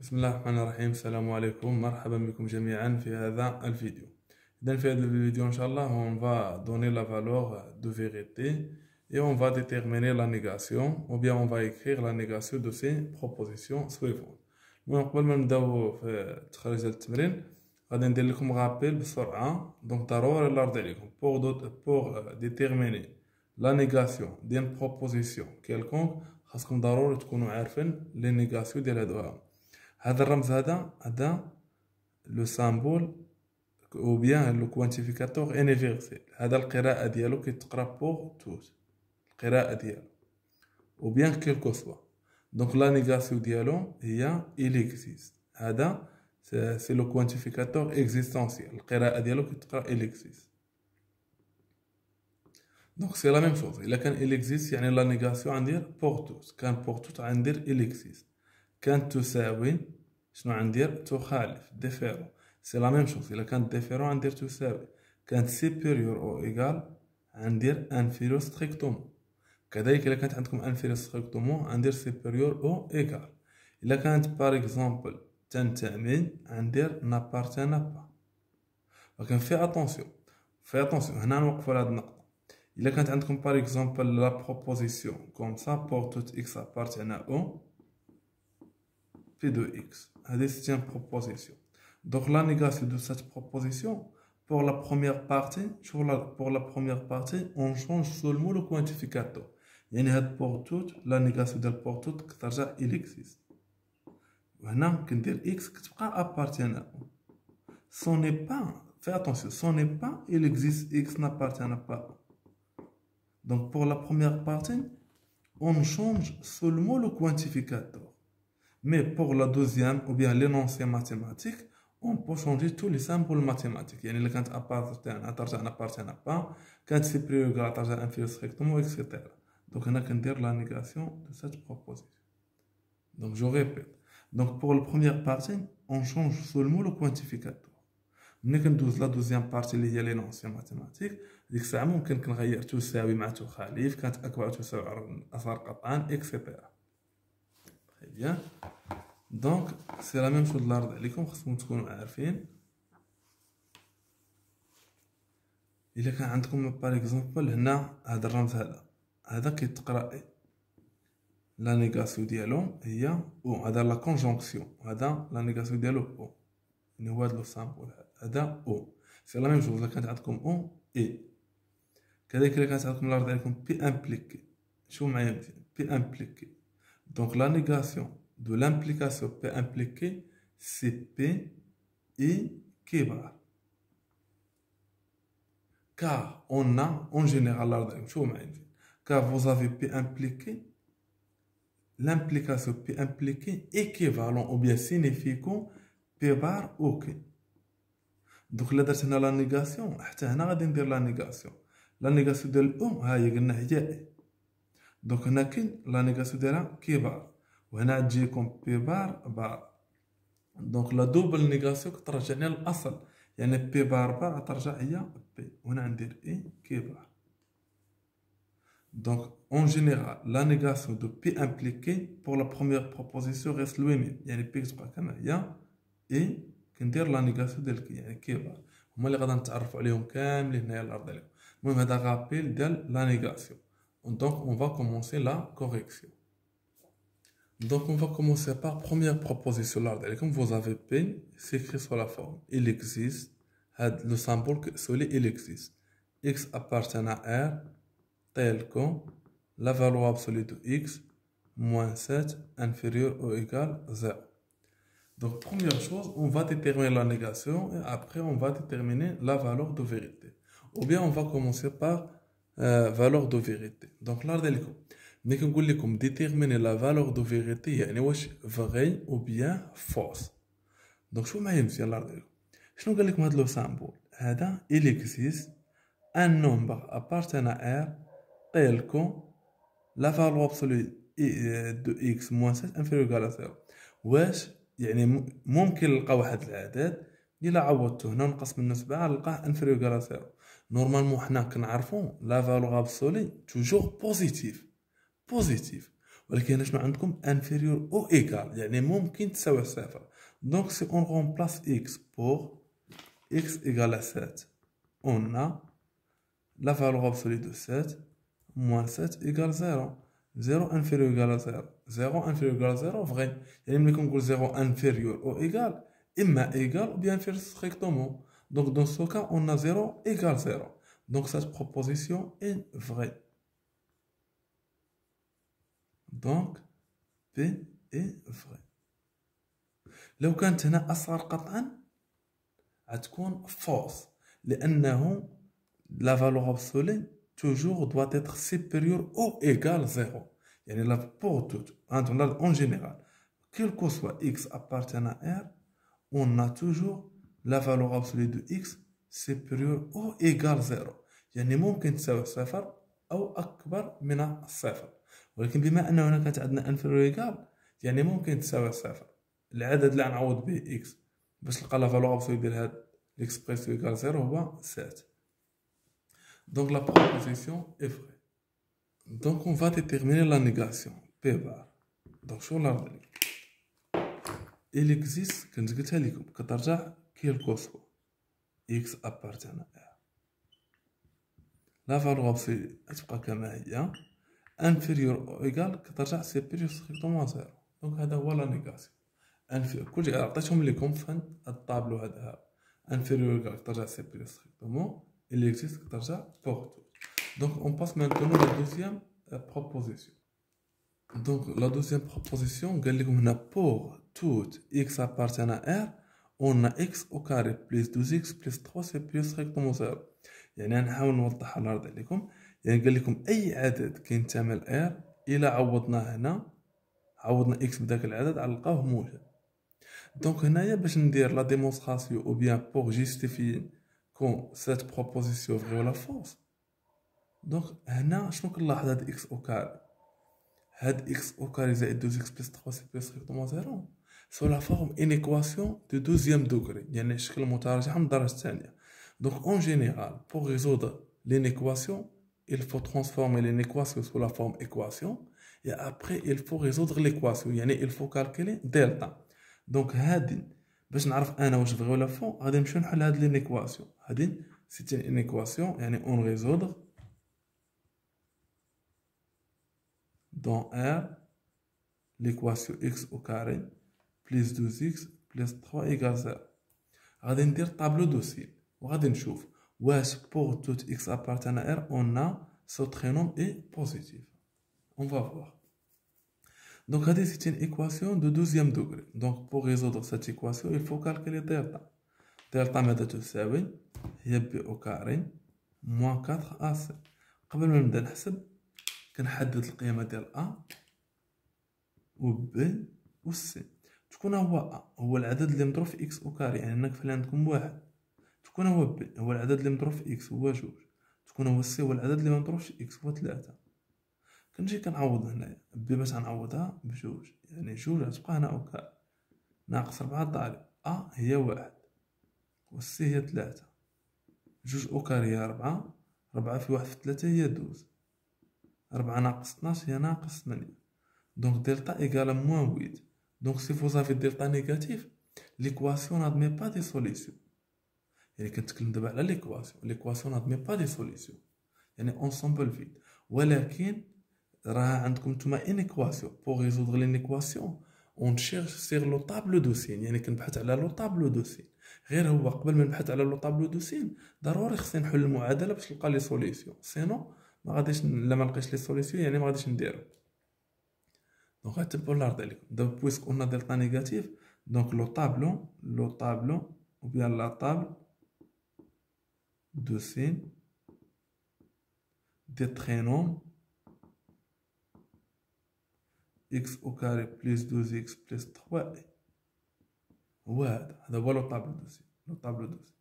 بسم الله الرحمن الرحيم. السلام عليكم، مرحبا بكم جميعا في هذا الفيديو. إذن في هذا الفيديو إن شاء الله on va donner la valeur de vérité et on va déterminer la négation ou bien on va écrire la négation de ces propositions suivantes. المهم قبل ما نبداو في تخريج هذا التمرين غادي ندير لكم رابيل بسرعة. دونك ضروري نرد عليكم pour déterminer la négation ديال proposition quelconque خاصكم ضروري تكونوا عارفين لي نيغاسيون ديال هادو. هذا الرمز هذا لو سامبول او بيان لو كوانتيفيكاتور انيفيرسيل. هذا القراءة ديالو كيتقرا بوغ توت، القراءة ديالو او بيان كيلكو سوا. دونك لا نيغاسيون ديالو هي il existe. هذا سي لو كوانتيفيكاتور اكزيستونسيال، القراءة ديالو كيتقرا il existe. دونك سي لا ميم شوز. الا كان il existe يعني لا نيغاسيون غندير بوغ توت، كان بوغ توت غندير il existe. كانت تساوي شنو غندير؟ تخالف ديفيرون. سي لا ميم شوز. الا كانت ديفيرون غندير تساوي. كانت سيبيريور او ايغال غندير انفيريور ستريكتومون. كذلك الا كانت عندكم انفيريور ستريكتومون غندير سيبيريور او ايغال. الا كانت باغ اكزومبل تنتمي غندير نابارتينا با. ولكن في اتونسيون هنا نوقفوا على هاد النقطه. الا كانت عندكم باغ اكزومبل لا بروبوزيسيون كوم سا بور توت اكس ابارتينا او P de x. C'est une proposition. Donc la négation de cette proposition, pour la première partie, on change seulement le quantificateur. Pour toute, la négation de pour toute, il existe. Maintenant, quand dire x qui appartient à O. Ce n'est pas, fais attention, ce n'est pas il existe x n'appartient pas à O. Donc pour la première partie, on change seulement le quantificateur. Mais pour la deuxième, ou bien l'énoncé mathématique, on peut changer tous les symboles mathématiques. Il y a quand appartient pas, quand c'est supérieur, inférieur strictement, etc. Donc, on a qu'à dire la négation de cette proposition. Donc, je répète. Donc, pour la première partie, on change seulement le quantificateur. Mais quand la deuxième partie, il y a l'énoncé mathématique, ديك الساعة ممكن كنغير تساوي مع تخالف، كانت أكبر تساوي أثار قطعان، etc. Très bien. Donc, c'est la même chose de l'ordre عليكم، خصكم تكونوا عارفين. إلا كان عندكم باغ اكزومبل هنا هذا الرمز هذا كيتقرا اي، لا نيغاسيون ديالو هي او. هذا لا كونجونكسيون، هذا لا نيغاسيون ديالو او، يعني هو هذا لو سامبل هذا او. سي لا ميم شوز. إلا كانت عندكم او اي. كذلك إلا كانت عندكم الأرض عليكم بي امبليكي. شوفوا معايا مزيان، بي امبليكي. Donc la négation de l'implication P impliquée, c'est P équivalent. Car on a en général, car vous avez P impliqué, l'implication P impliquée équivalent ou bien signifiant P bar OK. Donc là درت هنا la négation، حتى هنا غادي ندير la négation. La négation ديال O ها هي قلنا هي. دونك هنا كاين لا نيغاسيون ديالها كي بار، وهنا تجيكم بي بار. دونك لا دوبل نيغاسيون كترجعني للاصل، يعني بي بار ترجع هي بي، وهنا ندير اي كي بار. دونك اون جينيرال لا نيغاسيون دو بي امبليكي بور لا بروميير بروبوزيسيون ريست لو ميم، يعني بي كتبقى كما هي اي كندير لا نيغاسيون ديال كي، يعني كي بار. هما اللي غادي نتعرفوا عليهم كاملين هنايا الارض عليهم. المهم هذا غابيل ديال لا نيغاسيون. Donc, on va commencer la correction. Donc, on va commencer par première proposition. Comme vous avez P, c'est écrit sur la forme. Il existe, le symbole solide, il existe. X appartient à R, tel que la valeur absolue de X, moins 7, inférieur ou égal 0. Donc, première chose, on va déterminer la négation et après, on va déterminer la valeur de vérité. Ou bien, on va commencer par valeur de vérité. Donc là ديالكم ملي كنقول لكم déterminer la valeur de vérité يعني واش vrai ou bien fausse. دونك شوفوا معايا مزيان الله يرضي عليكم. شنو قال لكم هذا لو سامبول هذا il existe un nombre appartenant à R tel que la valeur absolue de x moins 7 inférieur ou égal à 0. واش يعني ممكن نلقى واحد العدد إلا عوضته هنا نقص منه 7 نلقاه انفيريور إيكال 0. نورمالمون حنا كنعرفو لا فالور ابسولي توجور بوزيتيف. ولكن هنا شنو عندكم انفيريور او ايكال، يعني ممكن تساوي صفر. دونك سي اون رومبلاس اكس بور x égale à 7, on a la valeur absolue de 7 moins 7 égale 0. 0 inférieur égale à 0. 0 inférieur égale à 0, vrai. Il y a 0 inférieur ou égal, imma égal ou bien inférieur strictement. Donc dans ce cas, on a 0 égale 0. Donc cette proposition est vraie. Donc P est vrai. لو كانت هنا أصغر قطعا غتكون فوس، لأنه la valeur absolue toujours doit être supérieure ou égale 0. يعني là pour tout, en général, quel que soit x appartenant à R, on a toujours la valeur absolue de x supérieure ou égale 0. يعني ممكن تساوي صفر أو أكبر من الصفر، ولكن بما أنه هنا كانت عندنا inférieur égal يعني ممكن تساوي صفر. العدد اللي غنعوض به x باش نلقى la valeur absolue ديال هاد l'expression égale 0 هو 7. Donc la proposition est vraie. Donc on va déterminer la négation P bar. Donc sur l'arbre, il existe كنت قلتها لكم كترجع quelque soit x appartient à R. La valeur absolue تبقى كما هي inférieur ou égal كترجع supérieur strictement à 0. Donc هذا هو la négation. كلشي عطيتهم لكم في الطابلو هذا inférieur ou égal كترجع supérieur strictement. Il existe كترجع pour tout. Donc on passe maintenant à la deuxième proposition. Donc la deuxième proposition, pour tout x appartient à R, on a x au carré plus 12x plus 3 c'est plus strictement 0. يعني نحاول نوضحها نعرض عليكم. يعني قال لكم اي عدد كينتمي ل R الى عوضناه هنا، عوضنا x بداك العدد غنلقاوه موجب. دونك هنايا باش ندير لا ديمونستراسيون او بيان بور جيستيفيي كون سيت بروبوزيسيون فري ولا فوس. دونك هنا شنو كنلاحظ هاد اكس او كاري، هاد اكس او كاري زائد 2 اكس بلس 3 سي بلس ستريكتومون زيرو سو لا فورم ان ايكواسيون دو دوزيام دوغري، يعني شكل متراجعة من الدرجة الثانية. دونك اون جينيرال بور ريزودر لين ايكواسيون il faut transformer les équations sous la forme équation et après il faut résoudre l'équation، يعني il faut calculer delta. دونك هادي باش نعرف انا واش فغي ولا فون غادي نمشيو نحل هاد لين ايكواسيون. هادي سيتي ان ايكواسيون يعني اون ريزودر dans R l'équation x au carré plus 12x plus 3 égale 0. غادي ندير طابلو دو سين وغادي نشوف واش pour tout x appartient à R on a ce trinôme est positif. On va voir. Donc c'est une équation de 12e degré. Donc pour résoudre cette équation il faut calculer delta. Delta ماذا تساوي هي b au carré moins 4ac. قبل ما نبدا نحسب كنحدد القيمه ديال a و b و c. تكون هو a هو العدد اللي مضروب في x او كاري، يعني هناك فاللي عندكم واحد. تكون هو b هو العدد اللي مضروب في x هو جوج. تكون هو c هو العدد اللي ما مضروبش في x هو 3. كنجي كنعوض هنايا b باش غنعوضها بجوج، يعني جوج غتبقى هنا او كاري ناقص 4 ضارب a هي واحد و c هي 3. جوج او كاري هي 4، 4 في 1 في 3 هي 12، 4 ناقص 12 هي ناقص 8. Donc delta égale à moins 8. Donc si vous avez delta négatif, l'équation n'admet pas de solution. يعني كنتكلم دابا على l'équation n'admet pas de solution. يعني ensemble vide. ولكن راه عندكم نتوما une équation. Pour résoudre une équation, on cherche sur le tableau de signes. يعني كنبحث على le tableau de signes. غير هو قبل ما نبحث على le tableau de signes ضروري خصني نحل المعادلة باش نلقى لي solution. Sinon ما غاديش الا ما لقيتش لي solution يعني ما غاديش نديرو. Donc pour l'art donc puisqu'on a delta négatif, donc le tableau ou bien la table de signes des trinômes x au carré plus 12x plus 3 هذا هو لو طابلو دو سين. لو طابلو دو سين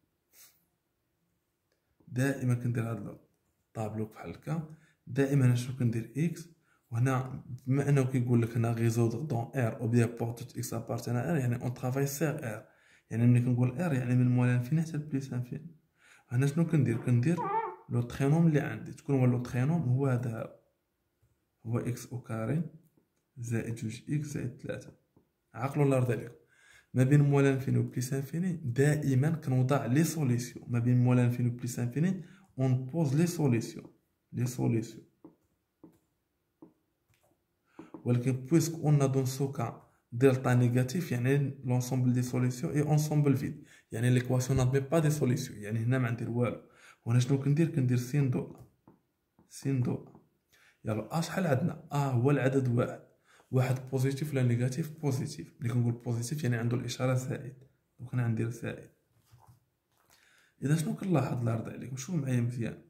دائما كندير هذا الطابلو بحال هكا. دائما اشنو كندير اكس، وهنا بما انه كيقول لك هنا ريزودر دون ار او بيان بور توت اكس ابارتين ار، يعني اون ترافاي سير ار. يعني ملي كنقول ار يعني من موال انفيني حتى بليس انفيني. هنا شنو كندير لو ترينوم اللي عندي، تكون هو لو ترينوم هو هذا هو اكس او كاري زائد جوج إكس زائد 3. عقلوا الله يرضي عليكم، ما بين موال لانفيني و بليس انفيني دائما كنوضع لي سوليسيون. ما بين موال لانفيني و بليس انفيني اون بوز لي سوليسيون. ولكن بويسك اون ا دون سو كا دلتا نيجاتيف، يعني لونسومبل دي سوليسيون اي اونسومبل فيد، يعني ليكواسيون نادمي با دي سوليسيون، يعني هنا ما ندير والو. وهنا شنو كندير سين دو ا. يلا شحال عندنا؟ هو العدد واحد بوزيتيف ولا نيجاتيف؟ بوزيتيف. ملي كنقول بوزيتيف يعني عنده الاشاره زائد، دونك انا غندير زائد. اذا شنو كنلاحظ الله يرضي عليكم؟ شوفوا معايا مزيان،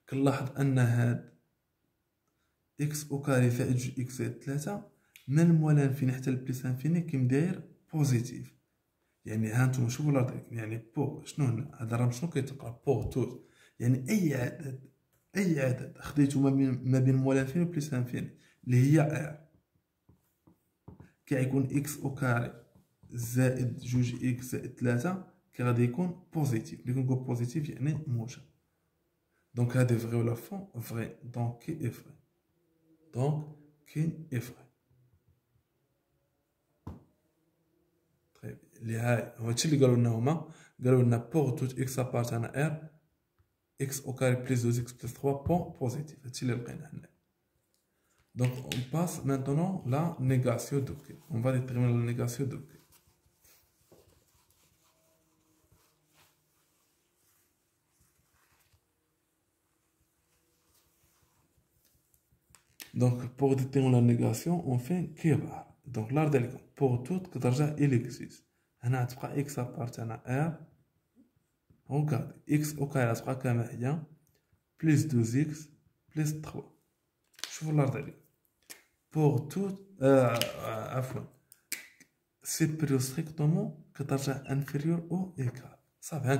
كنلاحظ ان هاد اكس او كاري زائد جوج اكس زائد 3 من موال لانفيني حتى لبليس انفيني كيما داير بوزيتيف. يعني ها نتوما شوفوا الله يرضي عليكم، يعني بو شنو هنا؟ هذا راه شنو كيتقرا؟ بو توت، يعني اي عدد خديتو ما بين موال لانفيني و بليس انفيني اللي هي ار، كيكون اكس او كاري زائد جوج اكس زائد 3 كي غادي يكون بوزيتيف. ملي كنقول بوزيتيف يعني موجب. دونك هادي فغي ولا فون؟ فغي. دونك كي اي فغي. طيب اللي هاي هادشي اللي قالوا لنا هما، قالوا لنا بوغ توت اكس ابارتان ار اكس او كاري بليس 2 اكس بليس 3 بون بوزيتيف. هادشي اللي لقينا هنا. Donc on passe maintenant la négation de K. On va déterminer la négation de K. Donc pour déterminer la négation, on fait K bar. Donc là, pour tout que d'argent il existe. On a x appartient à R. Regarde, x au carré sera comme rien, plus 2x plus 3. Je vous l'ordonne. Pour tout, supérieur strictement que d'argent inférieur ou égal. Ça va,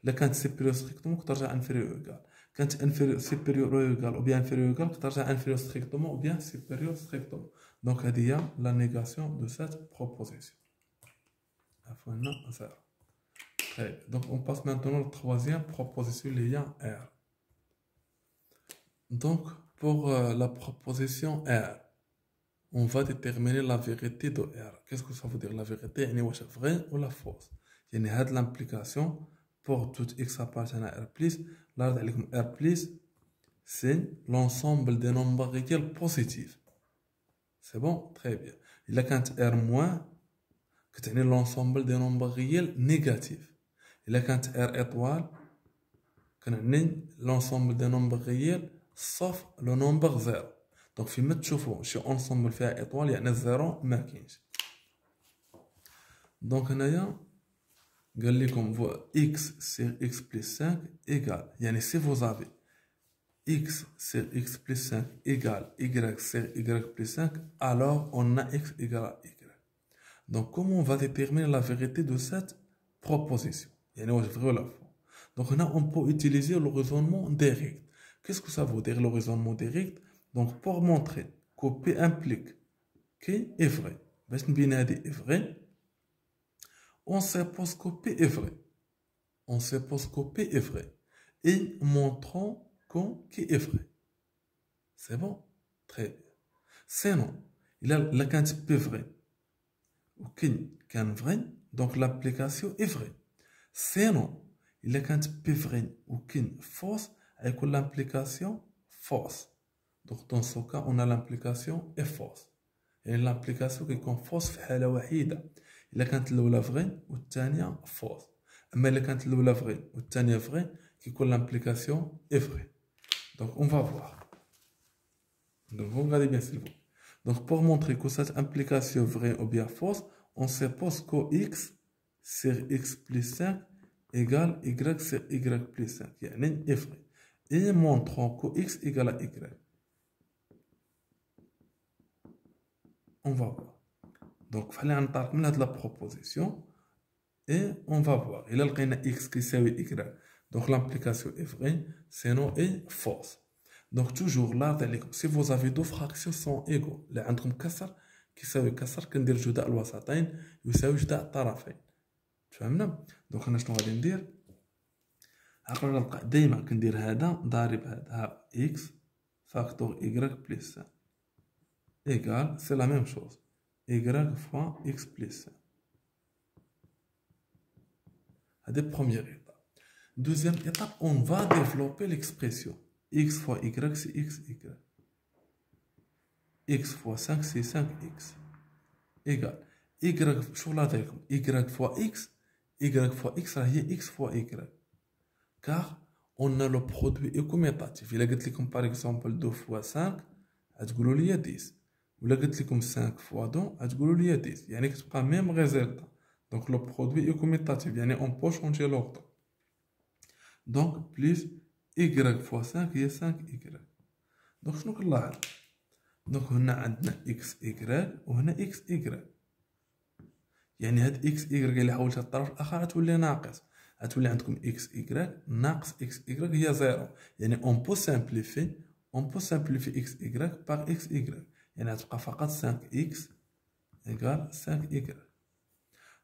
là quand supérieur strictement que d'argent inférieur ou égal. Quand inférieur supérieur ou égal ou bien inférieur ou égal que d'argent inférieur strictement ou bien supérieur strictement. Donc il y a la négation de cette proposition. Donc on passe maintenant à la troisième proposition, il y a R. Donc pour la proposition R, on va déterminer la vérité de R. Qu'est-ce que ça veut dire la vérité? C'est vrai ou la fausse? Il y a l'implication pour tout x appartient à R+. Là, R+, c'est l'ensemble des nombres réels positifs. C'est bon? Très bien. Il y a quand R-, que l'ensemble des nombres réels négatifs. Il y a quand R étoile, que l'ensemble des nombres réels sauf le nombre 0. Donc في ما تشوفوا شي انصومبل فيها ايطوال يعني الزيرو ما كاينش. دونك هنايا قال لكم x sur x plus 5 égale, يعني si vous avez x sur x plus 5 égale y sur y plus 5, alors on a x égale à y. Donc comment on va déterminer la vérité de cette proposition? يعني واش vrai ou faux? Donc là on peut utiliser le raisonnement direct. Qu'est-ce que ça veut dire le raisonnement direct? Donc pour montrer que P implique Q est vrai, est vrai, on suppose que P est vrai. On suppose que P est vrai. Et montrons que Q est vrai. C'est bon? Très bien. Sinon, il a la quantité P vrai ou Q est vrai, donc l'application est vraie. Sinon, il a la quantité P vrai ou Q fausse, avec l'implication fausse. Donc dans ce cas, on a l'implication est fausse. Et l'implication qui est fausse في حالة وحيدة. إلا كانت الأولى فري والثانية فوز. أما إلا كانت الأولى فري والثانية فري كيكون l'implication est vraie. Donc on va voir. Donc vous regardez bien s'il vous plaît. Donc pour montrer que cette implication vraie ou bien fausse, on suppose que x sur x plus 5 égale y sur y plus 5. يعني est vrai. Et montrons que x égale à y. On va voir. Donc il fallait نطلق من هاد la proposition et on va voir. إلا لقينا x كيساوي y, donc l'implication est vraie, sinon est fausse. Donc toujours là, si vous avez deux fractions sont égaux, اللي عندكم كسر كيساوي كسر كندير جداء الوسطين يساوي جداء الطرفين. تفهمنا؟ دونك انا شنو غادي ندير؟ عقلوا نلقى ديما كندير هذا ضارب هذا x فاكتور y بلس 5. égale, c'est la même chose. Y fois x plus 5. C'est la première étape. Deuxième étape, on va développer l'expression. X fois y, c'est x, y. X fois 5, c'est 5x. Égal. Y, y fois x, y fois x, c'est x fois y. Car on a le produit écommutatif. Il a dit comme par exemple 2 fois 5, il y a 10. Ou il a dit comme 5 fois 2, il y a 10. Il y a le même résultat. Donc le produit écommutatif, on peut changer l'ordre. Donc plus y fois 5, il y a 5y. Donc je nous là. Donc on a xy ou xy. يعني هاد اكس ايكغيك اللي حولتها الطرف الاخر غتولي ناقص، غتولي عندكم اكس ايكغيك ناقص اكس ايكغيك هي زيرو. يعني اون بو سامبليفي اكس ايكغيك باغ اكس ايكغيك، يعني غتبقى فقط 5 اكس ايكال 5 ايكغيك.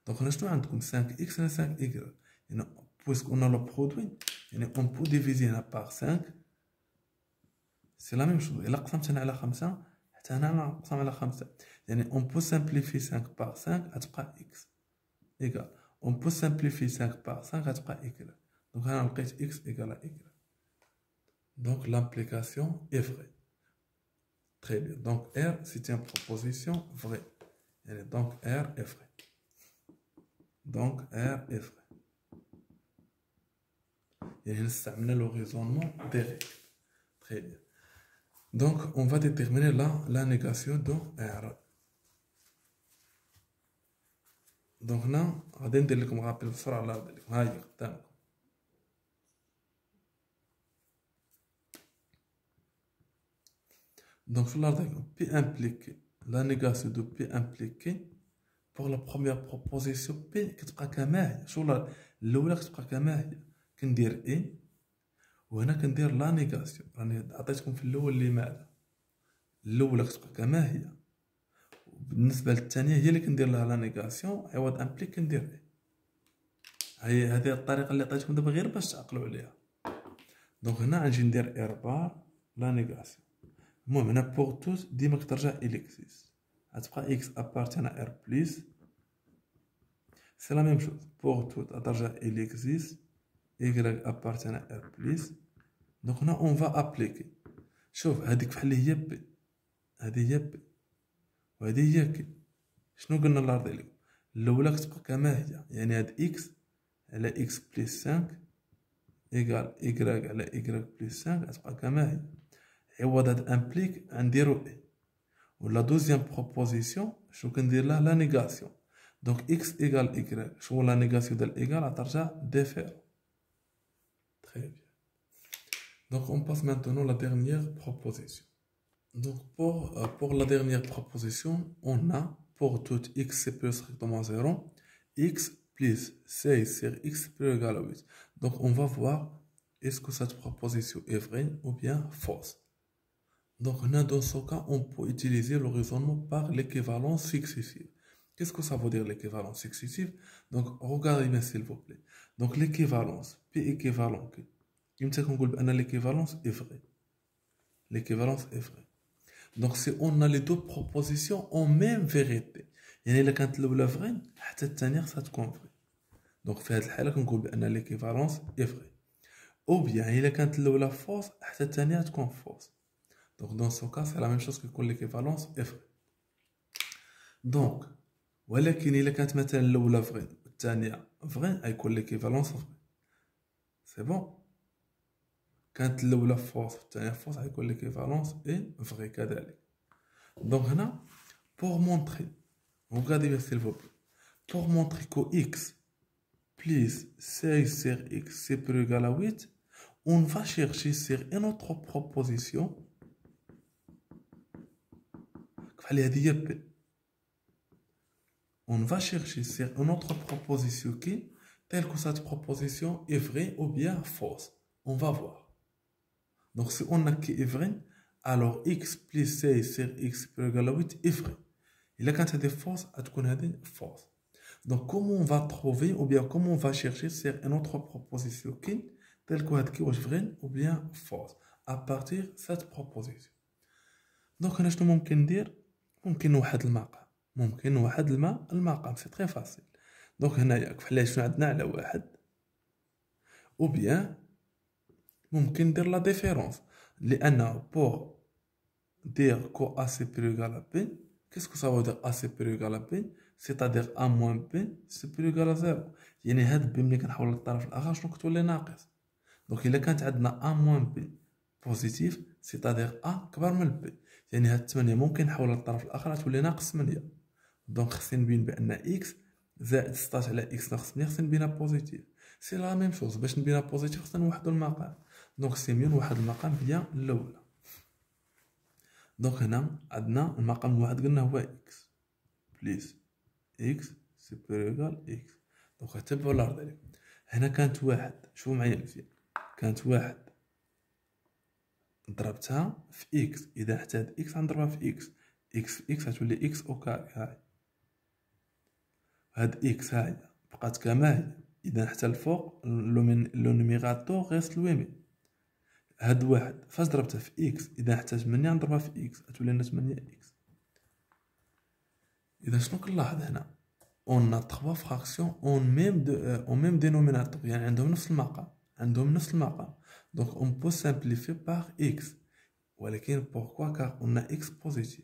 دونك هنا شنو عندكم 5 اكس هنا 5 ايكغيك، يعني بويسك اون لو برودوي يعني اون بو ديفيزي هنا باغ 5 سي لا ميم شوز. الا قسمت هنا على 5 حتى هنا نقسم على 5، يعني on peut simplifier 5 par 5 غتبقى x égal on peut simplifier 5 par 5 غتبقى y. donc هنا لقيت x égale à y. donc l'implication est vraie. Très bien. Donc R c'est une proposition vraie. Donc R est vrai. Donc R est vrai. يعني نستعمل le raisonnement des règles. Très bien. Donc on va déterminer la négation de R. دونك هنا غادي ندير لكم رابيل بسرعه على هذا ها هي قدامكم. دونك في الارض بي امبليكي لا نيغاسيون دو بي امبليكي بور لا بروميير بروبوزيسيون بي كتبقى كما هي. شغل الاولى كتبقى كما هي، كندير اي وهنا كندير لا نيغاسيون. راني عطيتكم في الاول لماذا. الاولى كتبقى كما هي، بالنسبه للثانيه هي اللي كندير لها لا نيغاسيون عوض امبليك كندير اي. هذه الطريقه اللي عطيتكم دابا غير باش تعقلوا عليها. دونك هنا غنجي ندير ار بار لا نيغاسيون. المهم هنا بوغ توت ديما كترجع اليكسيس، غتبقى اكس ابارتين ا ار بليس سي لا ميم شوز. بوغ توت غترجع اليكسيس y ابارتين ا ار بليس. دونك هنا اون فا ابليكي. شوف هذيك بحال هي بي، هذه هي بي وهذه هي كي. شنو قلنا الله يرضي عليكم، الاولى كتبقى كما هي، يعني هاد اكس على اكس بليس 5 ايكال ايكغيك على ايكغيك بليس 5 غتبقى كما هي. عوض هاد امبليك غنديرو اي. ولا دوزيام بروبوزيسيون شنو كندير لها لا نيغاسيون. دونك اكس ايكال ايكغيك شنو لا نيغاسيون ديال ايكال غترجع ديفيرون. تري بيان. دونك اون باس مانتونون لا ديرنيير بروبوزيسيون. Donc pour la dernière proposition, on a pour tout x supérieur strictement 0, x plus 6 sur x supérieur égal à 8. Donc on va voir est-ce que cette proposition est vraie ou bien fausse. Donc dans ce cas, on peut utiliser le raisonnement par l'équivalence successive. Qu'est-ce que ça veut dire l'équivalence successive? Donc regardez bien s'il vous plaît. Donc l'équivalence, P équivalent Q. L'équivalence est vraie. L'équivalence est vraie. Donc si on a les deux propositions en même vérité، يعني إلا كانت الأولى vraie حتى الثانية خصها تكون vraie. دونك في هذه الحالة كنقول بأن l'équivalence est vraie. أو بيان إلا كانت الأولى fausse حتى الثانية تكون fausse. Donc dans ce cas c'est la même chose que l'équivalence est vraie. Donc ولكن إلا كانت مثلا الأولى vraie والثانية vraie غيكون l'équivalence vraie. C'est bon. كانت الأولى فوس والثانية فوس غيكون l'équivalence est vrai كذلك. Donc هنا pour montrer, regardez bien s'il vous plaît, pour montrer que x plus 6 sur x supérieur égal à 8, on va chercher sur une autre proposition on va chercher sur une autre proposition qui telle que cette proposition est vraie ou bien fausse. On va voir. Donc si on a qui est vrai, alors x plus 6 sur x supérieur égal à 8 est vrai. Il a quand il y a des fausses, il y a des fausses. Donc comment on va trouver ou bien comment on va chercher sur une autre proposition qui telle que est vraie ou bien fausse à partir de cette proposition. Donc on a ce que dire ممكن نوحد المقام، ممكن نوحد المقام، سي تري فاسيل. دونك هنايا بحال شنو عندنا على واحد، او بيان ممكن ندير لا ديفيرونس، لان بور دير كو ا سوبيريور égal à b, qu'est-ce que ça veut dire a supérieur égal à b, c'est-à-dire a moins b supérieur égal à 0. يعني هاد b ملي كنحول للطرف الاخر شنو كتولي ناقص. دونك الا كانت عندنا a moins b بوزيتيف c'est-à-dire a كبر من b، يعني هاد 8 ممكن نحول للطرف الاخر تولي ناقص 8. دونك خصني نبين بان x زائد 16 على x ناقص 8 خصني نبينها بوزيتيف. سي لا ميم شوز، باش نبينها بوزيتيف خصنا نوحدو المقام. دونك سي ميو نوحد المقام هي الاولى. دونك هنا عندنا المقام الواحد قلنا هو x بليس x سوبيريور إيكال x. دونك تبعوا الارض عليك. هنا كانت واحد، شوفوا معايا مزيان، كانت واحد ضربتها في x، اذا حتى هاد x غنضربها في x، x في x غتولي x او كاري. هاي هاد x هاي بقات كما هي، اذا حتى الفوق لو نوميراتور غيست لويمي. هاد واحد فاش ضربتها في x، اذا حتى 8 نضربها في x غتولي لنا 8x. اذا شنو كنلاحظ هنا، on a 3 fractions en même dénominateur، يعني عندهم نفس المقام، donc on peut simplifier par x. ولكن pourquoi car on a x positif،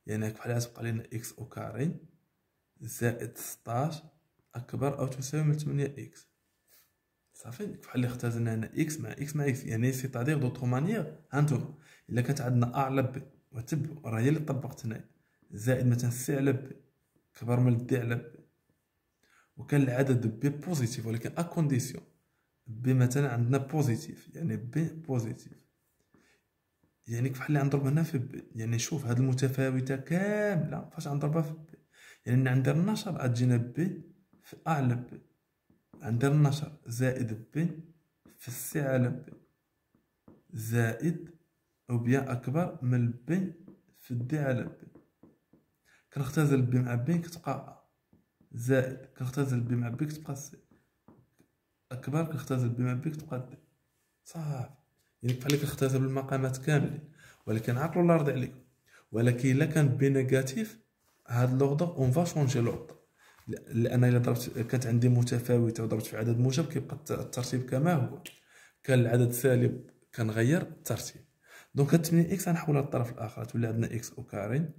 يعني بحال تبقى لنا x au carré زائد 16 اكبر او تساوي من 8x. صافي بحال اللي اختزلنا هنا x مع x، يعني سيتادير دوطخ مانيير. هانتوما الا كانت عندنا a على b، وتبعوا راه هي اللي طبقت هنايا، زائد مثلا c على b كبر من d على b، وكان العدد b بوزيتيف، ولكن ا كونديسيون b مثلا عندنا بوزيتيف، يعني b بوزيتيف، يعني بحال اللي غنضرب هنا في b. يعني شوف هاد المتفاوته كامله فاش غنضربها في b، يعني غندير النشر غتجينا b في a على b، غندير النشر زائد b في c على b، زائد او بيان اكبر من b في d على b. كنختزل b مع b كتبقى a، زائد كنختزل b مع b كتبقى c، اكبر كنختزل b مع b كتبقى d. صافي، يعني بحال اللي كنختزل المقامات كاملين. ولكن عقلوا الله يرضي عليكم، ولكن الا كان b نيجاتيف هاد لوردر اون فا شونجي لوردر، لان الا ضربت كانت عندي متفاوته وضربت في عدد موجب كيبقى الترتيب كما هو، كان العدد سالب كنغير الترتيب. دونك هاد 8 اكس غنحولها للطرف الاخر تولي عندنا اكس او كاري،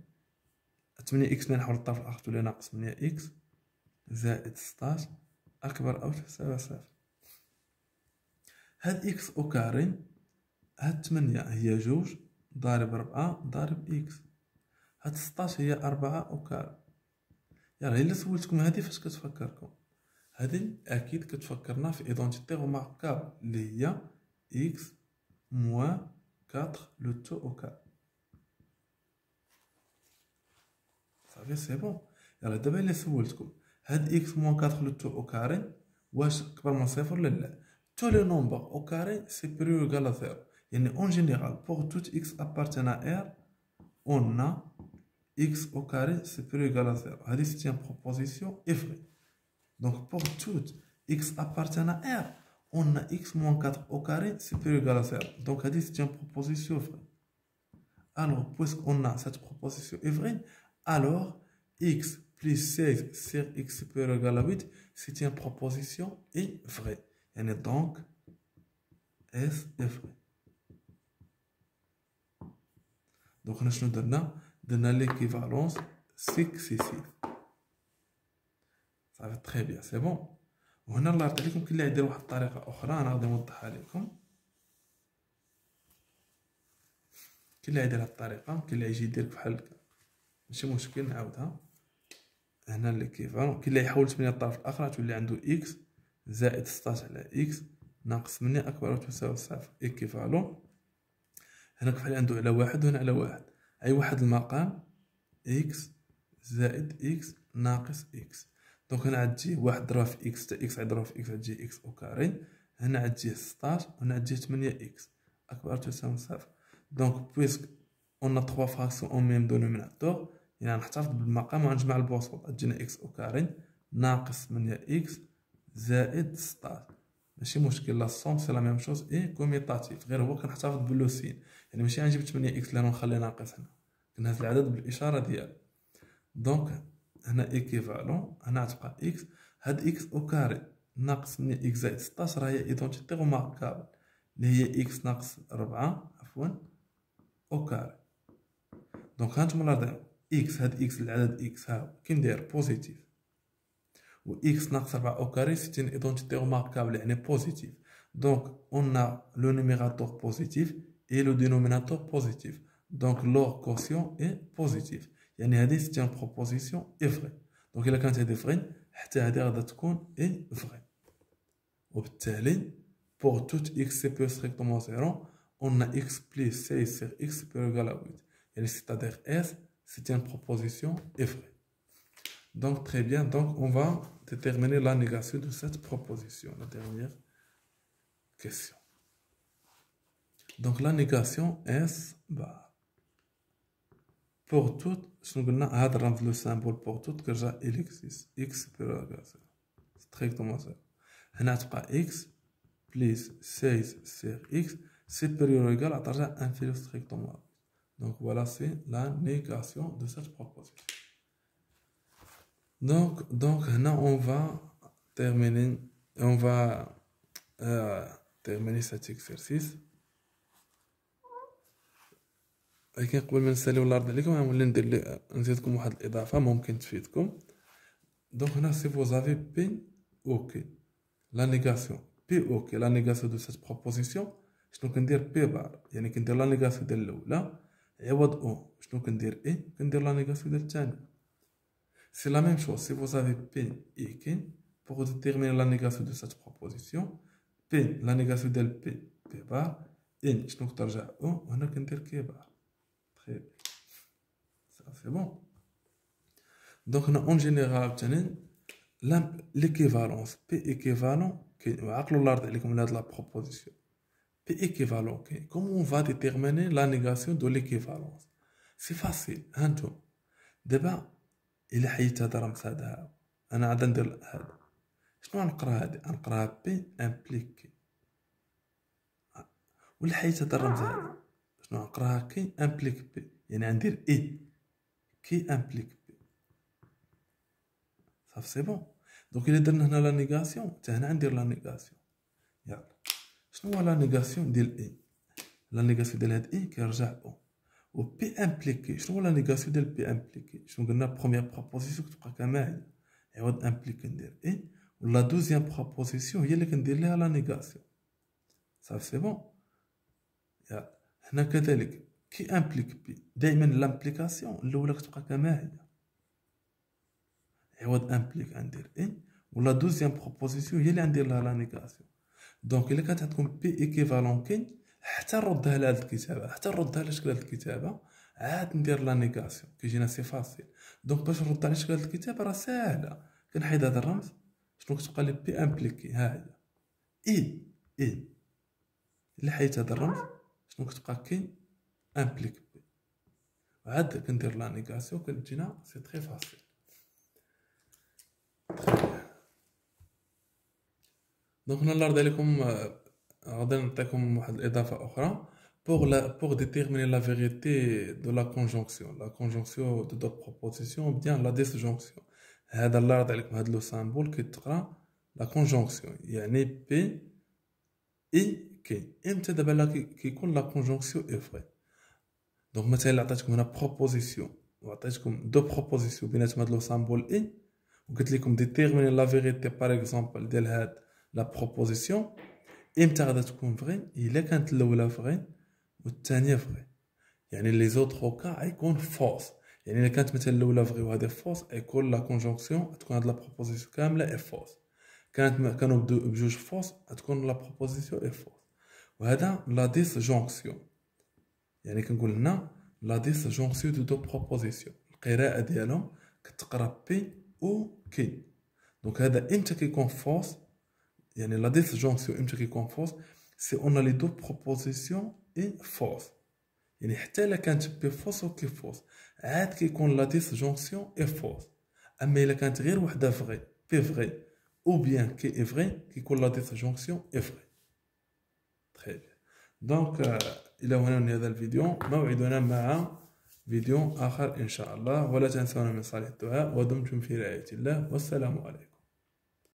8 اكس نحول للطرف الاخر تولي ناقص 8 اكس زائد 16 اكبر او تساوي صفر. هاد اكس او كاري، هاد 8 هي جوج ضارب 4 ضارب اكس، هاد 16 هي 4 او كاري. يلا الا سولتكم هادي فاش كتفكركم؟ هادي اكيد كتفكرنا في ايدونتيتي روماركابل اللي هي اكس موان 4 لو تو او كاري. صافي سي بون. يلا دابا الا سولتكم هاد اكس موان 4 لو تو او كاري واش كبر من صفر ولا لا؟ تو لي نومبر او كاري سوبيريور إيغال à 0، يعني اون جينيرال بور توت اكس appartenant à R on a x au carré supérieur ou égal à 0. هذه c'est une proposition est vraie. Donc pour tout x appartenant à R, on a x moins 4 au carré supérieur ou égal à 0. Donc هذه c'est une proposition vraie. Alors puisqu'on a cette proposition est vraie, alors x plus 16 sur x supérieur ou égal à 8, c'est une proposition est vraie. يعني donc S est vrai. Donc هنا شنو درنا l'équivalence successive. صافي تري بيان سي بون. وهنا الله يرضي عليكم كاين اللي يدير واحد الطريقه اخرى انا غادي نوضحها لكم. كاين اللي يدير هاد الطريقه، كاين اللي يجي يدير بحال هكا، ماشي مشكل نعاودها. هنا l'équivalence كاين اللي يحول 8 للطرف الاخر تولي عنده x زائد 16 على x ناقص 8 اكبر او تساوي صفر. équivalent هنا بحال عنده على واحد وهنا على واحد، اي واحد المقام x زائد x ناقص x. دونك هنا غتجي واحد ضرب في x حتى x غيضرب في x غتجي x او كاري، هنا غتجي 16 وهنا غتجي 8 x اكبر تساوي صفر. دونك بويسك اون ا 3 فراكسيون اون ميم دونوميناتور، يعني غنحتفظ بالمقام وغنجمع البسط، غتجينا x او كاري ناقص 8 x زائد 16. ماشي مشكل، لا سوم سي لا ميم شوز اي كوميتاتيف، غير هو كنحتفظ باللوسين، يعني ماشي غنجيب 8 x لانه نخلي ناقص هنا، كنهز العدد بالاشاره ديالو. دونك هنا ايكيفالون، هنا غتبقى اكس، هاد اكس او كاري ناقص 8 اكس زائد 16 هي ايدونتيتي غوماركابل اللي هي اكس ناقص 4 عفوا او كاري. دونك هانتوما لاحظوا اكس، هاد اكس العدد اكس ها هو كي ندير بوزيتيف، و اكس ناقص 4 او كاري سيت اون ايدونتيتي غوماركابل يعني بوزيتيف. دونك اون ا لو نيميراتور بوزيتيف et le dénominateur positif. Donc leur quotient est positif. يعني هذه c'est une proposition est vraie. Donc إلا كانت هذه vraie حتى هذه غادا تكون est vraie. وبالتالي pour toute x supérieur strictement 0 on a x plus 16 sur x supérieur égal à 8. يعني c'est-à-dire S c'est une proposition est vraie. Donc très bien, donc on va déterminer la négation de cette proposition. La dernière question. Donc la négation S bar. Pour tout, le symbole pour tout que il existe. X supérieur à 0. Strictement 0. On a x plus 16 sur x supérieur ou égal à inférieur strictement. Donc voilà, c'est la négation de cette proposition. Donc là, on va terminer cet exercice. لكن قبل ما نساليو الله يرضي عليكم غنولي نزيدكم واحد الاضافه ممكن تفيدكم. دونك هنا سي vous avez P OK la négation P OK la négation de cette proposition شنو كندير P بار يعني كندير لا نيغاسيون ديال الاولى عوض او شنو كندير اي كندير لا نيغاسيون ديال الثانيه. سي لا ميم شوز سي vous avez P et Q pour déterminer la négation de cette proposition P la négation ديال P بار ان شنو كترجع او وهنا كندير كي بار. Très bien. Ça c'est bon. Donc en général l'équivalence P équivalent la proposition P équivalent. Comment on va déterminer la négation de l'équivalence? C'est facile. D'abord il حيت هذا رمز هذا انا عاد ندير هذا شنو غنقرا هذه غنقراها P impliqué ولا حيت هذا الرمز هذا شنو غنقراها كي امبليك بي يعني غندير اي كي امبليك بي صافي سي بون. دونك الا درنا هنا لا نيغاسيون حتى هنا غندير لا نيغاسيون. يلا شنو هو لا نيغاسيون ديال اي؟ لا نيغاسيون ديال هاد اي كيرجع او و بي امبليكي. شنو هو لا نيغاسيون ديال بي امبليكي؟ شنو قلنا بروميير بروبوزيسيون كتبقى كما هي عوض امبليكي ندير اي ولا دوزيام بروبوزيسيون هي اللي كندير ليها لا نيغاسيون. صافي سي بون. يلا هنا كذلك كي امبليك بي دائما لامبليكاسيون الاولى كتبقى كما هي عوض امبليك غندير ان ولا دوزيام بروبوزيسيون هي اللي غندير لها لا نيغاسيون. دونك الا كانت عندكم بي ايكيفالون كاين حتى نردها لهاد الكتابه حتى نردها على شكل هاد الكتابه عاد ندير لا نيغاسيون كيجينا سي فاسيل. دونك باش نرد على شكل هاد الكتابه راه ساهله كنحيد هذا الرمز شنو كتبقى لي بي امبليكي ها هي اي اللي حيت هذا الرمز شنو كتبقى كاين امبليك بي عاد كندير لا نيغاسيون كتجينا سي تري فاسيل. دونك هنا الله يرضي عليكم غادي نعطيكم واحد الاضافه اخرى pour déterminer la vérité de la conjonction de deux propositions ou bien la disjonction. هذا الله يرضي عليكم هذا لو سامبول كيتقرا لا كونجونكسيون يعني بي اي كي امتى دابا كيكون لا كونجونكسيون اي فري. دونك مثلا عطيتكم هنا بروبوزيسيون وعطيتكم دو بروبوزيسيون بيناتهم هاد لو سامبول اي وقلت لكم ديتيرميني لا فيريتي باغ اكزومبل ديال هاد لا بروبوزيسيون امتى غادا تكون فري الا كانت الاولى فري والثانيه فري يعني لي زوطخ كا غيكون فوس. يعني الا كانت مثلا الاولى فري وهذه فوس غيكون لا كونجونكسيون تكون هاد لا بروبوزيسيون كامله اي فوس. كانوا بجوج فوس تكون لا بروبوزيسيون اي فوس. وهذا لا ديسجونكسيون يعني كنقول لنا لا ديسجونكسيون دو بروبوزيسيون القراءه ديالهم كتقرا بي او كي. دونك هذا امتى كيكون فوس يعني لا ديسجونكسيون امتى كيكون فوس سي اون لي دو بروبوزيسيون اي فوس يعني حتى الا كانت بي فوس و كي فوس عاد كيكون لا ديسجونكسيون اي فوس. اما الا كانت غير وحده فري بي فري ou bien qui est vrai, qui colle la disjonction est vrai. Très bien. Donc, il a هنا هذا الفيديو موعدنا مع فيديو آخر إن شاء الله. ولا تنسونا من صالح الدعاء، ودمتم في رعاية الله، والسلام عليكم.